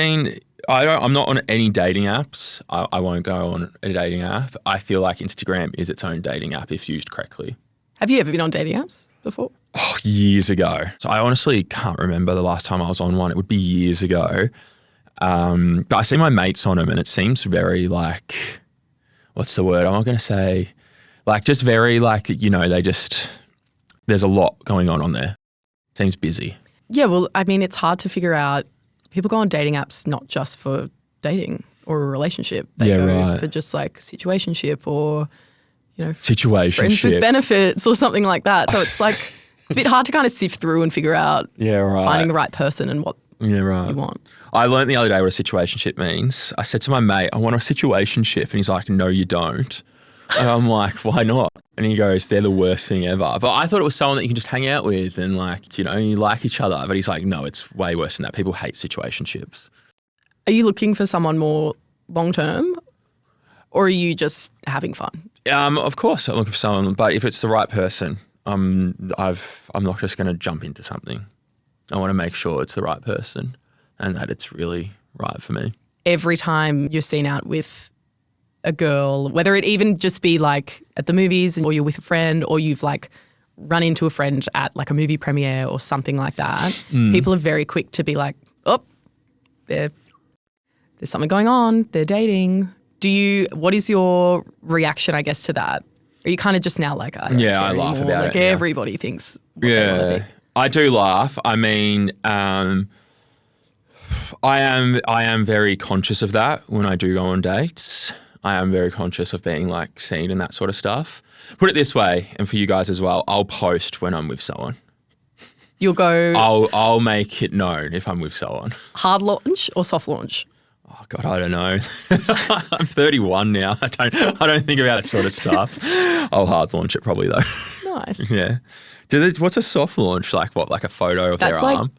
S1: not on any dating apps. I won't go on a dating app. I feel like Instagram is its own dating app if used correctly.
S2: Have you ever been on dating apps before?
S1: Oh, years ago. So I honestly can't remember the last time I was on one. It would be years ago. But I see my mates on them and it seems very like, what's the word? I'm not going to say, like just very like, there's a lot going on there. Seems busy.
S2: Yeah, well, I mean, it's hard to figure out. People go on dating apps not just for dating or a relationship. They go for just like situationship or, friends with benefits or something like that. So it's like, it's a bit hard to kind of sift through and figure out finding the right person and what you want.
S1: I learned the other day what a situationship means. I said to my mate, I want a situationship. And he's like, no, you don't. And I'm like, why not? And he goes, they're the worst thing ever. But I thought it was someone that you can just hang out with and like, you like each other. But he's like, no, it's way worse than that. People hate situationships.
S2: Are you looking for someone more long-term or are you just having fun?
S1: Of course I'm looking for someone, but if it's the right person, I'm not just going to jump into something. I want to make sure it's the right person and that it's really right for me. Every
S2: time you're seen out with a girl, whether it even just be like at the movies or you're with a friend or you've like run into a friend at like a movie premiere or something like that, people are very quick to be like, oh, there's something going on, they're dating. What is your reaction, I guess, to that? Are you kind of just now like, I don't care
S1: I laugh
S2: anymore?
S1: about
S2: like
S1: it.
S2: Everybody thinks what they want to think.
S1: I do laugh. I mean, I am very conscious of that when I do go on dates. I am very conscious of being like seen and that sort of stuff. Put it this way, and for you guys as well, I'll post when I'm with someone.
S2: You'll go...
S1: I'll make it known if I'm with someone.
S2: Hard launch or soft launch?
S1: Oh God, I don't know. I'm 31 now. I don't think about that sort of stuff. I'll hard launch it probably though.
S2: Nice.
S1: Yeah. What's a soft launch? Like what? Like a photo of their arm?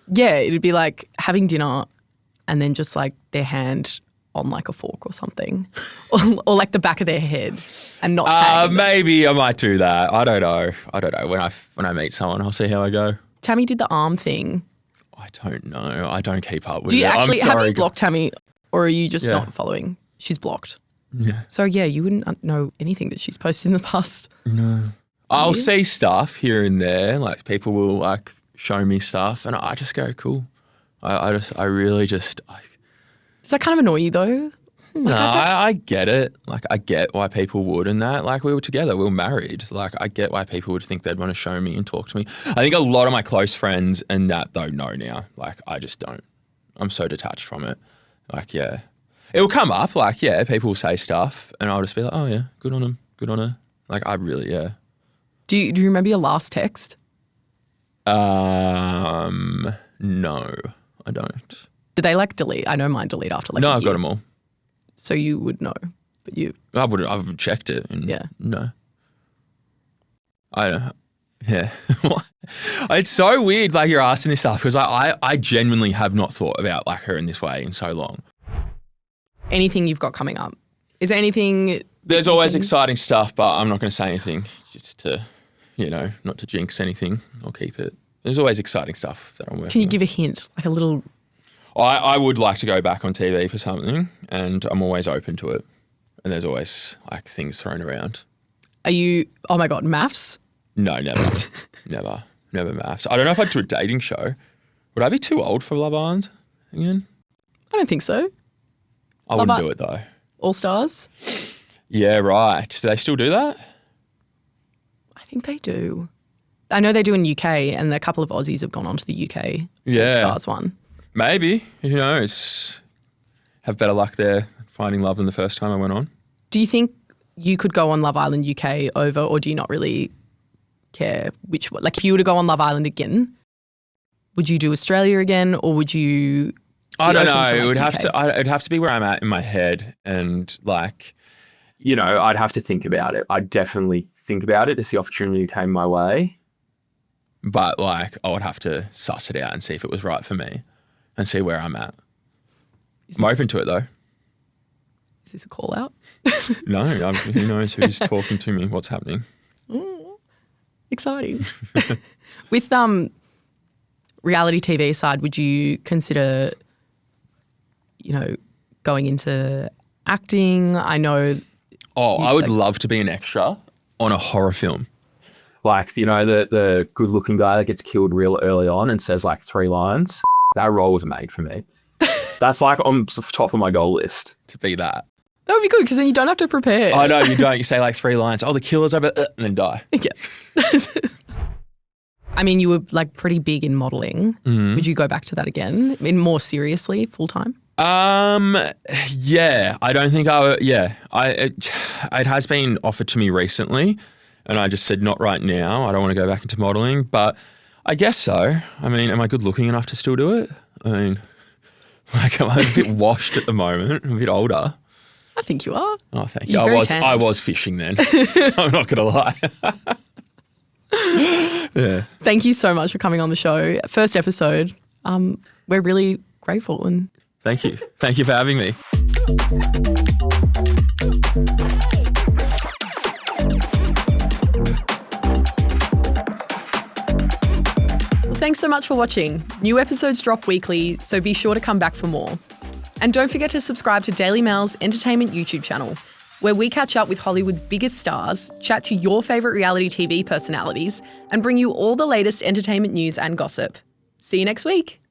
S2: Yeah, it'd be like having dinner and then just like their hand on like a fork or something, or like the back of their head and not tag.
S1: Maybe I might do that. I don't know. When I meet someone, I'll see how I go.
S2: Tammy did the arm thing.
S1: I don't know. I don't keep up with it.
S2: Do you actually have you blocked Tammy, or are you just not following? She's blocked.
S1: Yeah.
S2: So yeah, you wouldn't know anything that she's posted in the past.
S1: No. I'll see stuff here and there. Like people will like show me stuff, and I just go, cool. I really just.
S2: Does that kind of annoy you though?
S1: No, I get it. Like I get why people would and that. Like we were together, we were married. Like I get why people would think they'd want to show me and talk to me. I think a lot of my close friends and that don't know now. Like I just don't. I'm so detached from it. Like yeah, it will come up. Like yeah, people will say stuff, and I'll just be like, oh yeah, good on him, good on her. Like I really
S2: Do you remember your last text?
S1: No, I don't.
S2: Do they like delete? I know mine delete after like
S1: No,
S2: a
S1: I've
S2: year.
S1: got them all.
S2: So you would know, but you.
S1: I've checked it. And
S2: Yeah.
S1: No. I don't. Yeah. It's so weird. Like you're asking this stuff because I genuinely have not thought about like her in this way in so long.
S2: Anything you've got coming up? Is there anything?
S1: There's always exciting stuff, but I'm not going to say anything just to, not to jinx anything. I'll keep it. There's always exciting stuff that I'm working on.
S2: Can you give a hint, like a little?
S1: I would like to go back on TV for something, and I'm always open to it. And there's always like things thrown around.
S2: Are you? Oh my God, maths?
S1: No, never, never maths. I don't know if I'd do a dating show. Would I be too old for Love Island again?
S2: I don't think so.
S1: I wouldn't do it though.
S2: All Stars?
S1: Yeah, right. Do they still do that?
S2: I think they do. I know they do in UK, and a couple of Aussies have gone on to the UK
S1: Yeah.
S2: All Stars one.
S1: Maybe. Who knows? Have better luck there finding love than the first time I went on.
S2: Do you think you could go on Love Island UK over, or do you not really care which one? Like if you were to go on Love Island again, would you do Australia again, or would you?
S1: I don't know.
S2: To, like,
S1: it would
S2: UK?
S1: it'd have to be where I'm at in my head, and like,
S5: I'd have to think about it. I'd definitely think about it if the opportunity came my way.
S1: but like I would have to suss it out and see if it was right for me, and see where I'm at. I'm open to it though.
S2: Is this a call out?
S1: No, who knows who's talking to me? What's happening?
S2: Exciting. With reality TV side, would you consider, going into acting? I know.
S1: Oh, I would love to be an extra on a horror film.
S5: Like, the good-looking guy that gets killed real early on and says like 3 lines. That role was made for me. That's like on the top of my goal list.
S1: To be that.
S2: That would be good because then you don't have to prepare.
S1: I know you don't. You say like 3 lines. Oh, the killer's over, and then die.
S2: Yeah. I mean, you were like pretty big in modelling.
S1: Mm-hmm.
S2: Would you go back to that again? I mean, more seriously, full time?
S1: Yeah. I don't think I would. Yeah. It has been offered to me recently, and I just said not right now. I don't want to go back into modelling, but I guess so. I mean, am I good looking enough to still do it? I mean, like I'm a bit washed at the moment. I'm a bit older.
S2: I think you are.
S1: Oh, thank you.
S2: You're very tanned.
S1: I was fishing then. I'm not gonna lie. Yeah.
S2: Thank you so much for coming on the show. First episode. We're really grateful and
S1: Thank you. Thank you for having me.
S2: thanks so much for watching. New episodes drop weekly, so be sure to come back for more. And don't forget to subscribe to Daily Mail's entertainment YouTube channel, where we catch up with Hollywood's biggest stars, chat to your favourite reality TV personalities, and bring you all the latest entertainment news and gossip. See you next week.